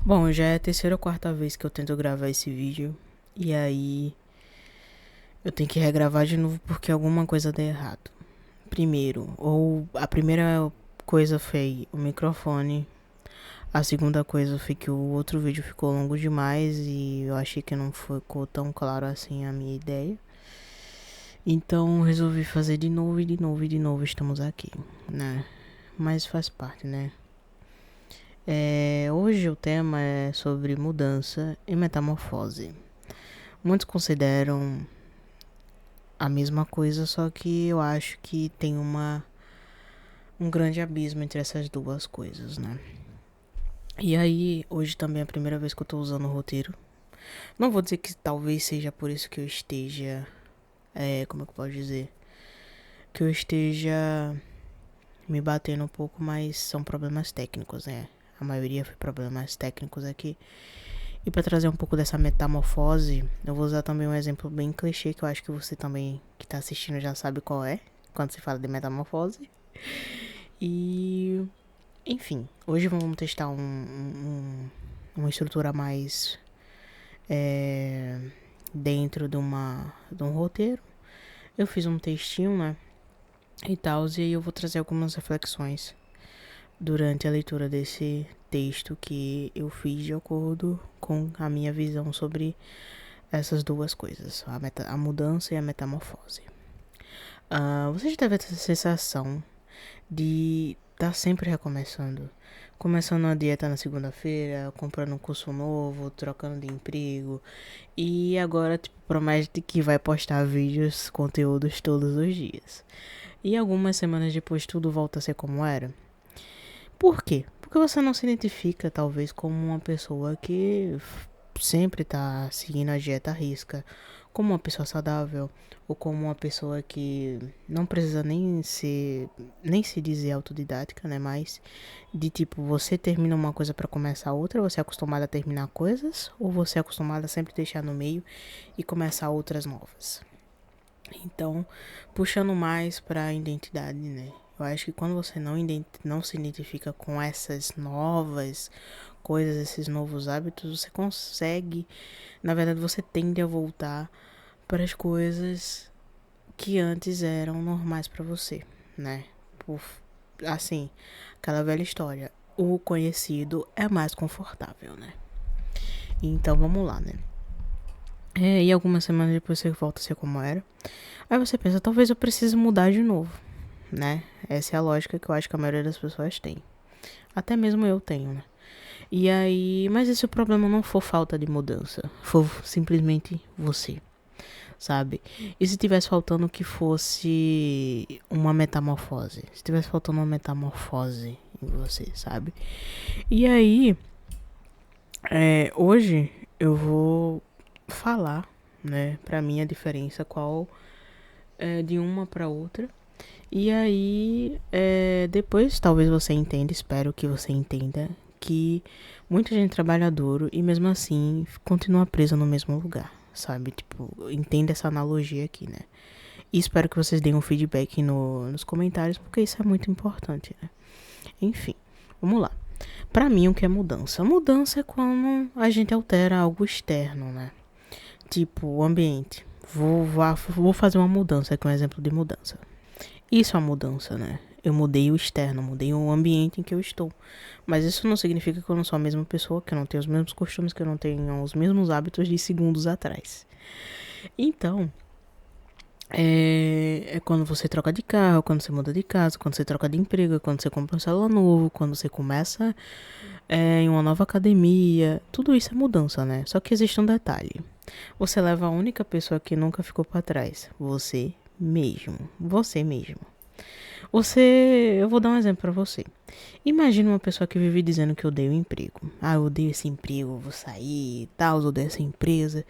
Bom, já é a terceira ou quarta vez que eu tento gravar esse vídeo. E aí eu tenho que regravar de novo porque alguma coisa deu errado. Primeiro, ou a primeira coisa foi o microfone. A segunda coisa foi que o outro vídeo ficou longo demais e eu achei que não ficou tão claro assim a minha ideia. Então resolvi fazer de novo e de novo e de novo estamos aqui, né? Mas faz parte, né? Hoje o tema é sobre mudança e metamorfose. Muitos consideram a mesma coisa, só que eu acho que tem um grande abismo entre essas duas coisas, né? E aí, hoje também é a primeira vez que eu tô usando o roteiro. Não vou dizer que talvez seja por isso que eu esteja. Como é que eu posso dizer? Que eu esteja me batendo um pouco, mas são problemas técnicos, né? A maioria foi problemas técnicos aqui. E para trazer um pouco dessa metamorfose, eu vou usar também um exemplo bem clichê que eu acho que você também que tá assistindo já sabe qual é, quando se fala de metamorfose. E enfim, hoje vamos testar uma estrutura mais dentro de um roteiro. Eu fiz um textinho, né? E tal, e aí eu vou trazer algumas reflexões durante a leitura desse texto que eu fiz de acordo com a minha visão sobre essas duas coisas, a mudança e a metamorfose. Você já teve essa sensação de estar sempre recomeçando? Começando a dieta na segunda-feira, comprando um curso novo, trocando de emprego. E agora, tipo, promete que vai postar vídeos, conteúdos todos os dias. E algumas semanas depois tudo volta a ser como era. Por quê? Porque você não se identifica, talvez, como uma pessoa que sempre tá seguindo a dieta à risca, como uma pessoa saudável, ou como uma pessoa que não precisa nem se dizer autodidática, né? Mas de tipo, você termina uma coisa para começar outra, você é acostumado a terminar coisas, ou você é acostumado a sempre deixar no meio e começar outras novas. Então, puxando mais para a identidade, né? Eu acho que quando você não se identifica com essas novas coisas, esses novos hábitos, você consegue, na verdade, você tende a voltar para as coisas que antes eram normais para você, né? Por, assim, aquela velha história, o conhecido é mais confortável, né? Então, vamos lá, né? E algumas semanas depois você volta a ser como era. Aí você pensa, talvez eu precise mudar de novo, né? Essa é a lógica que eu acho que a maioria das pessoas tem. Até mesmo eu tenho, né? E aí, mas e se o problema não for falta de mudança? For simplesmente você, sabe? E se tivesse faltando que fosse uma metamorfose? Se tivesse faltando uma metamorfose em você, sabe? E aí, hoje eu vou falar, né, pra mim a diferença qual é de uma pra outra. E aí, depois talvez você entenda, espero que você entenda, que muita gente trabalha duro e mesmo assim continua presa no mesmo lugar, sabe? Tipo, entenda essa analogia aqui, né? E espero que vocês deem um feedback nos comentários, porque isso é muito importante, né? Enfim, vamos lá. Pra mim, o que é mudança? Mudança é quando a gente altera algo externo, né? Tipo, o ambiente. Vou fazer uma mudança aqui, um exemplo de mudança. Isso é uma mudança, né? Eu mudei o externo, mudei o ambiente em que eu estou. Mas isso não significa que eu não sou a mesma pessoa, que eu não tenho os mesmos costumes, que eu não tenho os mesmos hábitos de segundos atrás. Então, é quando você troca de carro, quando você muda de casa, quando você troca de emprego, quando você compra um celular novo, quando você começa em uma nova academia. Tudo isso é mudança, né? Só que existe um detalhe. Você leva a única pessoa que nunca ficou para trás. Você mesmo. Você mesmo. Eu vou dar um exemplo pra você. Imagina uma pessoa que vive dizendo que odeia o emprego. Ah, eu odeio esse emprego, vou sair e tal, eu odeio essa empresa.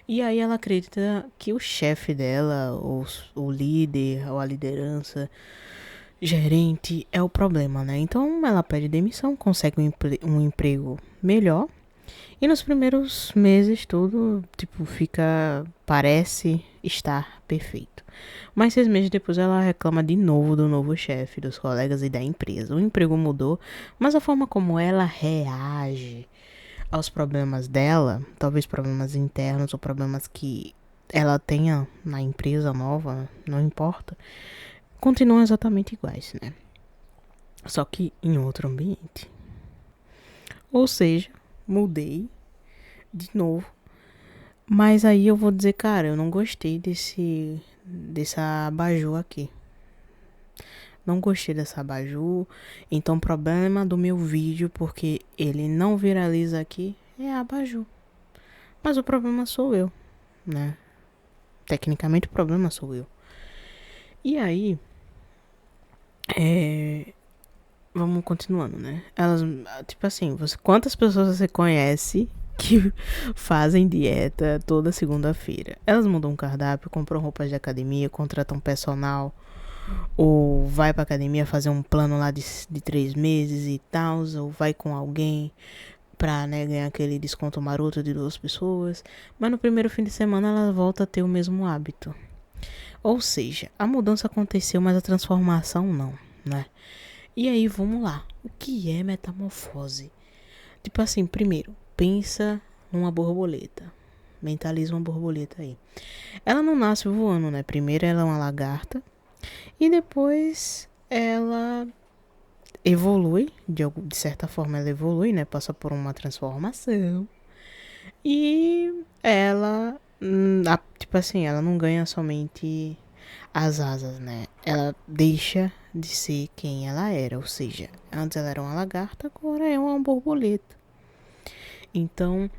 E aí ela acredita que o chefe dela, ou o líder, ou a liderança, gerente, é o problema, né? Então ela pede demissão, consegue um emprego melhor. E nos primeiros meses tudo, tipo, parece estar perfeito. Mas 6 meses depois ela reclama de novo do novo chefe, dos colegas e da empresa. O emprego mudou, mas a forma como ela reage aos problemas dela, talvez problemas internos ou problemas que ela tenha na empresa nova, não importa, continuam exatamente iguais, né? Só que em outro ambiente. Ou seja, mudei de novo. Mas aí eu vou dizer, cara, eu não gostei dessa abajur aqui. Não gostei dessa abajur. Então, problema do meu vídeo, porque ele não viraliza aqui, é a abajur. Mas o problema sou eu, né? Tecnicamente, o problema sou eu. E aí, vamos continuando, né? Elas, tipo assim, quantas pessoas você conhece que fazem dieta toda segunda-feira? Elas mudam um cardápio, compram roupas de academia, contratam personal, ou vai pra academia fazer um plano lá de 3 meses e tal, ou vai com alguém pra, né, ganhar aquele desconto maroto de 2 pessoas, mas no primeiro fim de semana ela volta a ter o mesmo hábito. Ou seja, a mudança aconteceu, mas a transformação não, né? E aí, vamos lá. O que é metamorfose? Tipo assim, primeiro, pensa numa borboleta. Mentaliza uma borboleta aí. Ela não nasce voando, né? Primeiro ela é uma lagarta. E depois ela evolui. De certa forma ela evolui, né? Passa por uma transformação. E ela, tipo assim, ela não ganha somente as asas, né? Ela deixa de ser quem ela era. Ou seja, antes ela era uma lagarta, agora é uma borboleta. Então,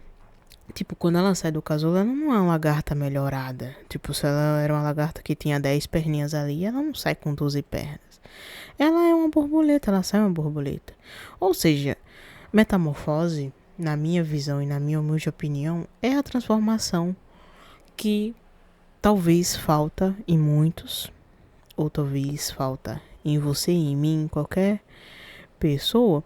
tipo, quando ela sai do casulo, ela não é uma lagarta melhorada. Tipo, se ela era uma lagarta que tinha 10 perninhas ali, ela não sai com 12 pernas. Ela é uma borboleta, ela sai uma borboleta. Ou seja, metamorfose, na minha visão e na minha humilde opinião, é a transformação que talvez falta em muitos, ou talvez falta em você, em mim, em qualquer pessoa,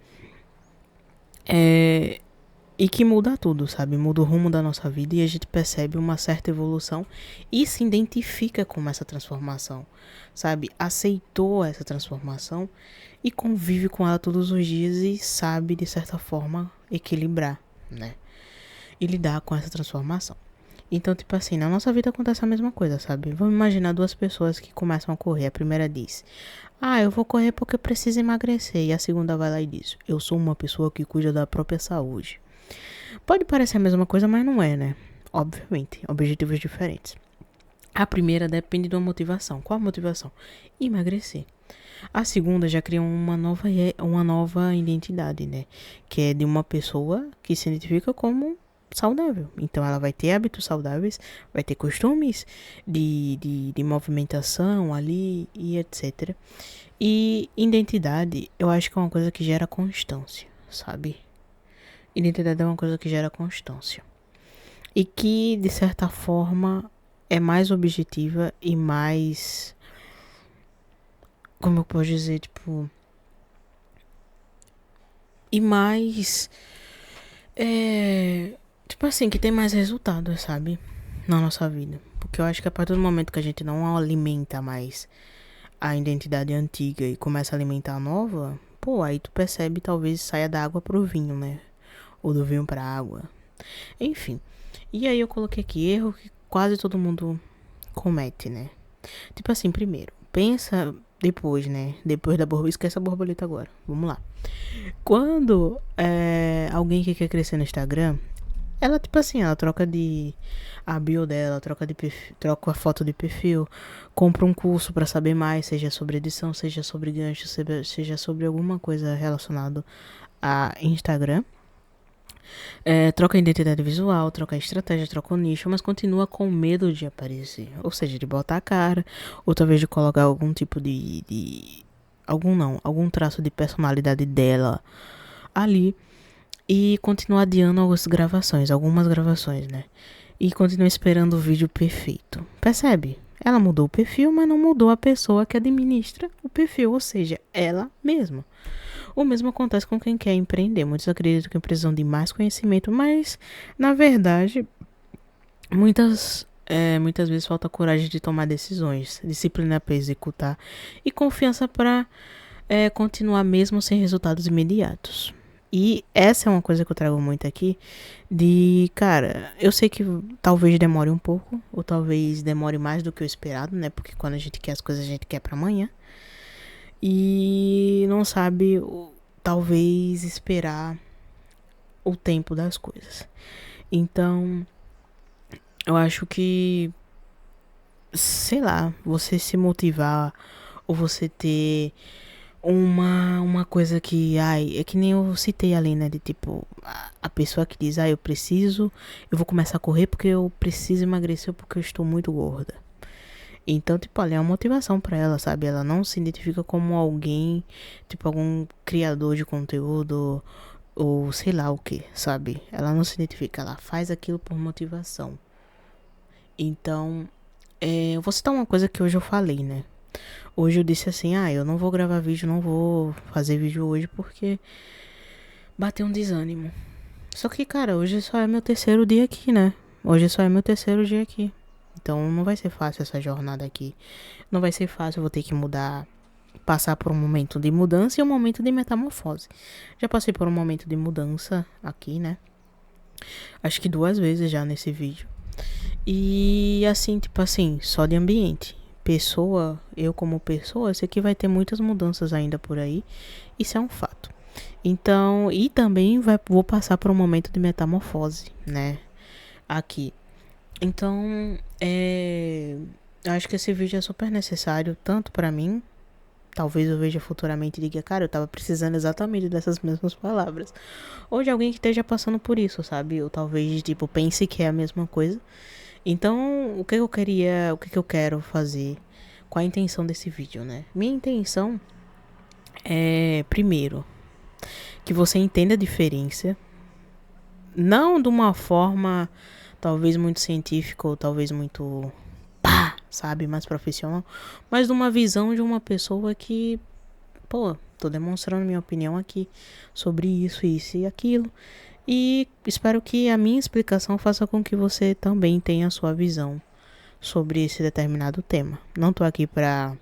e que muda tudo, sabe? Muda o rumo da nossa vida e a gente percebe uma certa evolução e se identifica com essa transformação, sabe? Aceitou essa transformação e convive com ela todos os dias e sabe, de certa forma, equilibrar, né? E lidar com essa transformação. Então, tipo assim, na nossa vida acontece a mesma coisa, sabe? Vamos imaginar 2 pessoas que começam a correr. A primeira diz: eu vou correr porque eu preciso emagrecer. E a segunda vai lá e diz: eu sou uma pessoa que cuida da própria saúde. Pode parecer a mesma coisa, mas não é, né? Obviamente, objetivos diferentes. A primeira depende de uma motivação. Qual a motivação? Emagrecer. A segunda já cria uma nova identidade, né? Que é de uma pessoa que se identifica como saudável. Então ela vai ter hábitos saudáveis, vai ter costumes de movimentação ali e etc. E identidade, eu acho que é uma coisa que gera constância, sabe? Identidade é uma coisa que gera constância. E que, de certa forma, é mais objetiva e mais... Como eu posso dizer, tipo... E mais... Tipo assim, que tem mais resultados, sabe? Na nossa vida. Porque eu acho que a partir do momento que a gente não alimenta mais a identidade antiga e começa a alimentar a nova, pô, aí tu percebe, talvez saia da água pro vinho, né? Ou do vinho pra água. Enfim. E aí eu coloquei aqui erro que quase todo mundo comete, né? Tipo assim, primeiro, pensa depois, né? Depois da borboleta, esquece a borboleta agora. Vamos lá. Quando alguém que quer crescer no Instagram, ela, tipo assim, ela troca a bio dela, troca a foto de perfil, compra um curso pra saber mais, seja sobre edição, seja sobre gancho, seja sobre alguma coisa relacionada a Instagram. Troca a identidade visual, troca a estratégia, troca o nicho, mas continua com medo de aparecer. Ou seja, de botar a cara, ou talvez de colocar algum tipo algum traço de personalidade dela ali. E continua adiando algumas gravações, né? E continua esperando o vídeo perfeito. Percebe? Ela mudou o perfil, mas não mudou a pessoa que administra o perfil, ou seja, ela mesma. O mesmo acontece com quem quer empreender. Muitos acreditam que precisam de mais conhecimento, mas, na verdade, muitas vezes falta coragem de tomar decisões, disciplina para executar e confiança para continuar mesmo sem resultados imediatos. E essa é uma coisa que eu trago muito aqui, de, cara, eu sei que talvez demore um pouco, ou talvez demore mais do que o esperado, né? Porque quando a gente quer as coisas, a gente quer pra amanhã. E não sabe, talvez, esperar o tempo das coisas. Então, eu acho que, sei lá, você se motivar ou você ter uma coisa que, ai, é que nem eu citei ali, né? De tipo, a pessoa que diz, eu preciso, eu vou começar a correr porque eu preciso emagrecer porque eu estou muito gorda. Então, tipo, ali é uma motivação pra ela, sabe? Ela não se identifica como alguém, tipo, algum criador de conteúdo ou sei lá o que, sabe? Ela não se identifica, ela faz aquilo por motivação. Então, eu vou citar uma coisa que hoje eu falei, né? Hoje eu disse assim, eu não vou gravar vídeo, não vou fazer vídeo hoje porque bateu um desânimo. Só que, cara, hoje só é meu terceiro dia aqui, né? Hoje só é meu terceiro dia aqui. Então não vai ser fácil essa jornada aqui. Não vai ser fácil, eu vou ter que mudar, passar por um momento de mudança e um momento de metamorfose. Já passei por um momento de mudança aqui, né? Acho que 2 vezes já nesse vídeo. E assim, tipo assim, só de ambiente. Pessoa, eu como pessoa, sei que vai ter muitas mudanças ainda por aí. Isso é um fato. Então, e também vou passar por um momento de metamorfose, né? Aqui. Então, acho que esse vídeo é super necessário, tanto pra mim. Talvez eu veja futuramente e diga, cara, eu tava precisando exatamente dessas mesmas palavras. Ou de alguém que esteja passando por isso, sabe? Ou talvez, tipo, pense que é a mesma coisa. Então, o que eu queria, o que eu quero fazer? Qual a intenção desse vídeo, né? Minha intenção é, primeiro, que você entenda a diferença. Não de uma forma, talvez muito científica ou talvez muito, sabe, mais profissional. Mas de uma visão de uma pessoa que, pô, tô demonstrando minha opinião aqui sobre isso e aquilo. E espero que a minha explicação faça com que você também tenha a sua visão sobre esse determinado tema. Não tô aqui pra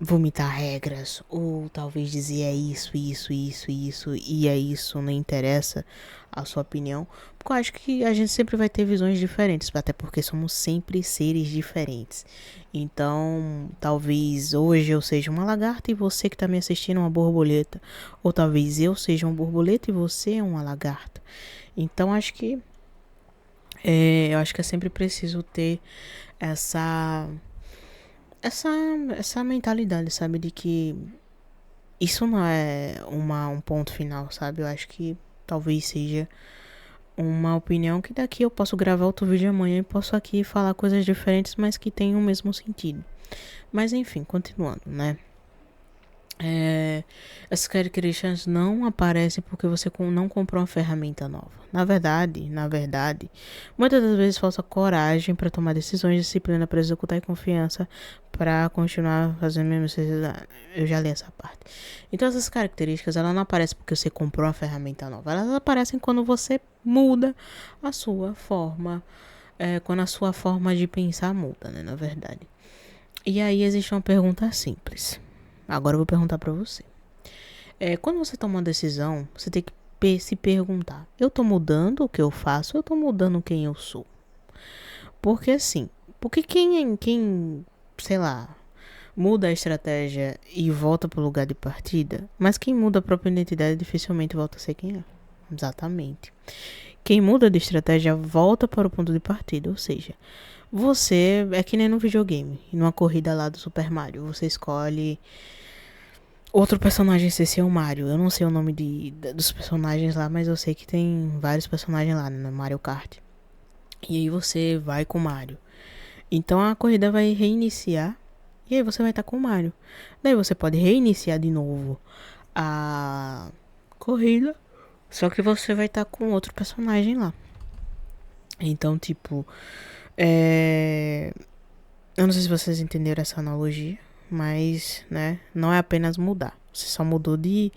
vomitar regras ou talvez dizer é isso, e é isso, não interessa a sua opinião, porque eu acho que a gente sempre vai ter visões diferentes, até porque somos sempre seres diferentes. Então, talvez hoje eu seja uma lagarta e você que tá me assistindo uma borboleta, ou talvez eu seja uma borboleta e você é uma lagarta. Então, eu acho que é sempre preciso ter essa essa essa mentalidade, sabe, de que isso não é um ponto final, sabe? Eu acho que talvez seja uma opinião que daqui eu posso gravar outro vídeo amanhã e posso aqui falar coisas diferentes, mas que tenham o mesmo sentido. Mas enfim, continuando, né? Essas características não aparecem porque você não comprou uma ferramenta nova. Na verdade, muitas das vezes falta coragem para tomar decisões, disciplina para executar e confiança para continuar fazendo mesmo necessidade. Eu já li essa parte. Então essas características, elas não aparecem porque você comprou uma ferramenta nova. Elas aparecem quando você muda a sua forma, quando a sua forma de pensar muda, né? Na verdade. E aí existe uma pergunta simples. Agora eu vou perguntar pra você. Quando você toma uma decisão, você tem que se perguntar: eu tô mudando o que eu faço? Ou eu tô mudando quem eu sou? Porque assim, porque quem, sei lá, muda a estratégia e volta pro lugar de partida, mas quem muda a própria identidade dificilmente volta a ser quem é. Exatamente. Quem muda de estratégia volta para o ponto de partida, ou seja, você é que nem no videogame, numa corrida lá do Super Mario, você escolhe outro personagem ser seu Mario. Eu não sei o nome dos personagens lá, mas eu sei que tem vários personagens lá no Mario Kart. E aí você vai com o Mario. Então a corrida vai reiniciar. E aí você vai estar com o Mario. Daí você pode reiniciar de novo a corrida. Só que você vai estar com outro personagem lá. Então, tipo. Eu não sei se vocês entenderam essa analogia. Mas, né, não é apenas mudar. Você só mudou de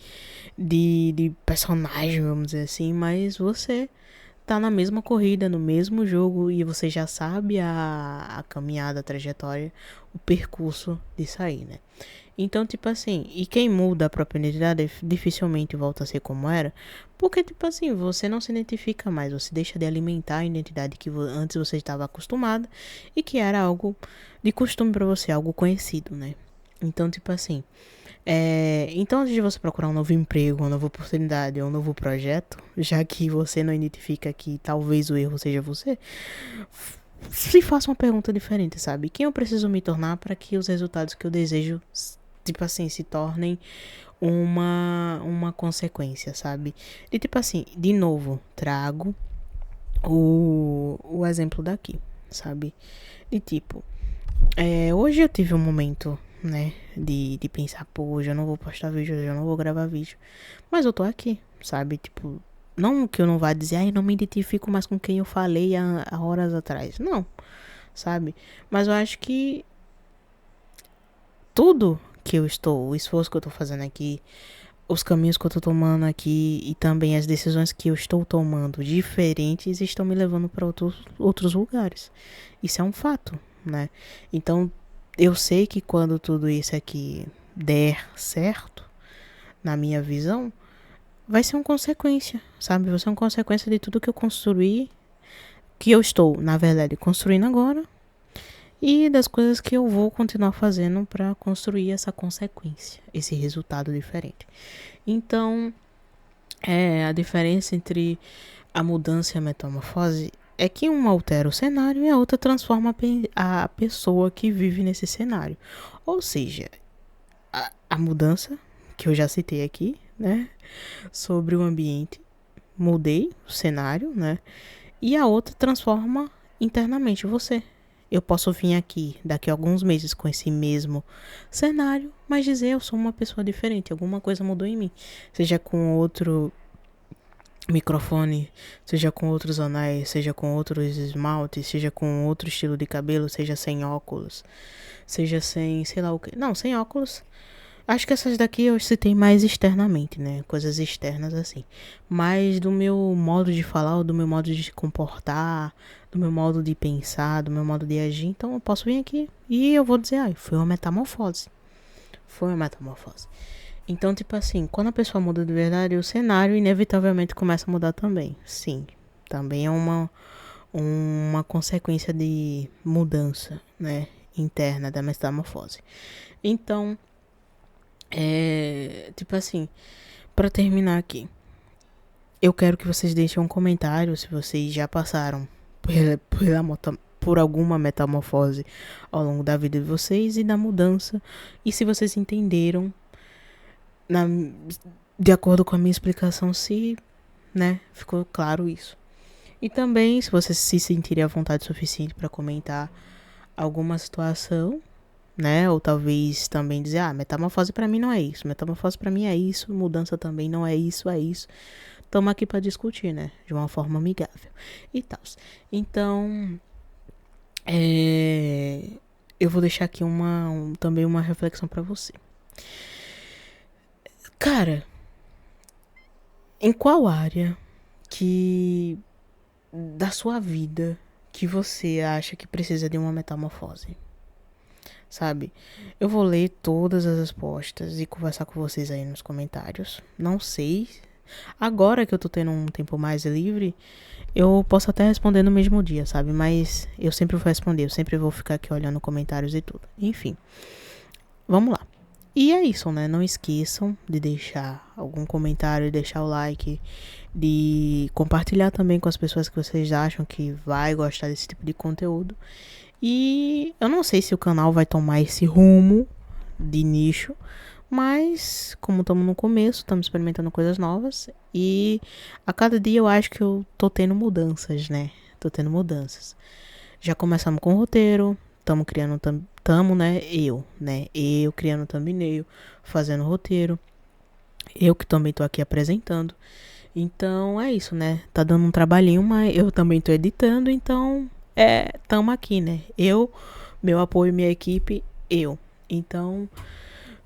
personagem, vamos dizer assim. Mas você tá na mesma corrida, no mesmo jogo. E você já sabe a caminhada, a trajetória, o percurso de sair, né? Então, tipo assim, e quem muda a própria identidade dificilmente volta a ser como era, porque, tipo assim, você não se identifica mais, você deixa de alimentar a identidade que antes você estava acostumado e que era algo de costume pra você, algo conhecido, né? Então, tipo assim, então antes de você procurar um novo emprego, uma nova oportunidade ou um novo projeto, já que você não identifica que talvez o erro seja você, se faça uma pergunta diferente, sabe? Quem eu preciso me tornar para que os resultados que eu desejo, tipo assim, se tornem uma consequência, sabe? E tipo assim, de novo, trago o exemplo daqui, sabe? De tipo, hoje eu tive um momento, né, de pensar, pô, hoje eu não vou postar vídeo, hoje eu não vou gravar vídeo. Mas eu tô aqui, sabe? Tipo, não que eu não vá dizer, ai, não me identifico mais com quem eu falei há horas atrás. Não, sabe? Mas eu acho que tudo que eu estou, o esforço que eu tô fazendo aqui, os caminhos que eu tô tomando aqui e também as decisões que eu estou tomando diferentes estão me levando para outros lugares. Isso é um fato, né? Então, eu sei que quando tudo isso aqui der certo, na minha visão, vai ser uma consequência, sabe? Vai ser uma consequência de tudo que eu construí, que eu estou, na verdade, construindo agora, e das coisas que eu vou continuar fazendo para construir essa consequência, esse resultado diferente. Então, a diferença entre a mudança e a metamorfose é que uma altera o cenário e a outra transforma a pessoa que vive nesse cenário. Ou seja, a mudança, que eu já citei aqui, né, sobre o ambiente, mudei o cenário, né, e a outra transforma internamente você. Eu posso vir aqui daqui a alguns meses com esse mesmo cenário, mas dizer eu sou uma pessoa diferente, alguma coisa mudou em mim. Seja com outro microfone, seja com outros anéis, seja com outros esmaltes, seja com outro estilo de cabelo, seja sem óculos, seja sem, sei lá o que. Não, sem óculos. Acho que essas daqui eu citei mais externamente, né? Coisas externas assim. Mas do meu modo de falar, ou do meu modo de se comportar, do meu modo de pensar, do meu modo de agir. Então eu posso vir aqui e eu vou dizer, foi uma metamorfose. Foi uma metamorfose. Então, tipo assim, quando a pessoa muda de verdade, o cenário inevitavelmente começa a mudar também. Sim, também é uma consequência de mudança, né? Interna da metamorfose. Então, tipo assim, pra terminar aqui, eu quero que vocês deixem um comentário se vocês já passaram por alguma metamorfose ao longo da vida de vocês e da mudança, e se vocês entenderam de acordo com a minha explicação, se, né, ficou claro isso. E também, se vocês se sentirem à vontade suficiente para comentar alguma situação, né, ou talvez também dizer, metamorfose para mim não é isso, metamorfose para mim é isso, mudança também não é isso, é isso. Estamos aqui para discutir, né, de uma forma amigável e tal. Então, eu vou deixar aqui também uma reflexão para você. Cara, em qual área da sua vida que você acha que precisa de uma metamorfose? Sabe? Eu vou ler todas as respostas e conversar com vocês aí nos comentários. Não sei. Agora que eu tô tendo um tempo mais livre, eu posso até responder no mesmo dia, sabe? Mas eu sempre vou responder, eu sempre vou ficar aqui olhando comentários e tudo. Enfim, vamos lá. E é isso, né? Não esqueçam de deixar algum comentário, de deixar o like, de compartilhar também com as pessoas que vocês acham que vai gostar desse tipo de conteúdo. E eu não sei se o canal vai tomar esse rumo de nicho, mas como estamos no começo, estamos experimentando coisas novas e a cada dia eu acho que eu tô tendo mudanças, né? Tô tendo mudanças. Já começamos com o roteiro, estamos criando eu criando thumbnail, fazendo roteiro, eu que também tô aqui apresentando. Então é isso, né? Tá dando um trabalhinho, mas eu também tô editando, então tamo aqui, né? Meu apoio, minha equipe, eu. Então,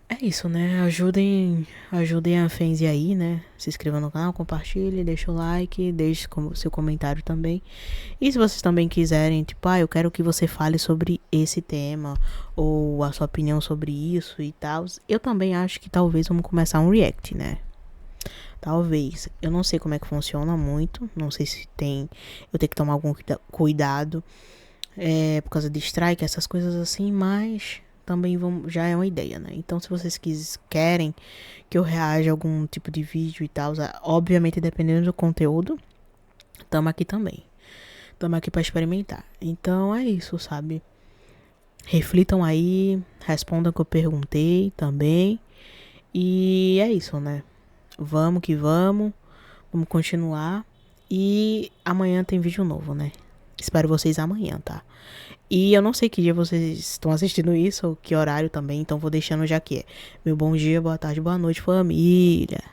É isso, né? Ajudem a Fenzi aí, né? Se inscreva no canal, compartilhe, deixa o like, deixe seu comentário também. E se vocês também quiserem, tipo, eu quero que você fale sobre esse tema, ou a sua opinião sobre isso e tal, eu também acho que talvez vamos começar um react, né? Talvez. Eu não sei como é que funciona muito, não sei se tem, eu tenho que tomar algum cuidado, por causa de strike, essas coisas assim, mas também já é uma ideia, né? Então, se vocês querem que eu reaja a algum tipo de vídeo e tal, obviamente dependendo do conteúdo, tamo aqui também. Tamo aqui pra experimentar. Então é isso, sabe? Reflitam aí, respondam o que eu perguntei também. E é isso, né? Vamos que vamos. Vamos continuar. E amanhã tem vídeo novo, né? Espero vocês amanhã, tá? E eu não sei que dia vocês estão assistindo isso, ou que horário também, então vou deixando já que é. Meu bom dia, boa tarde, boa noite, família.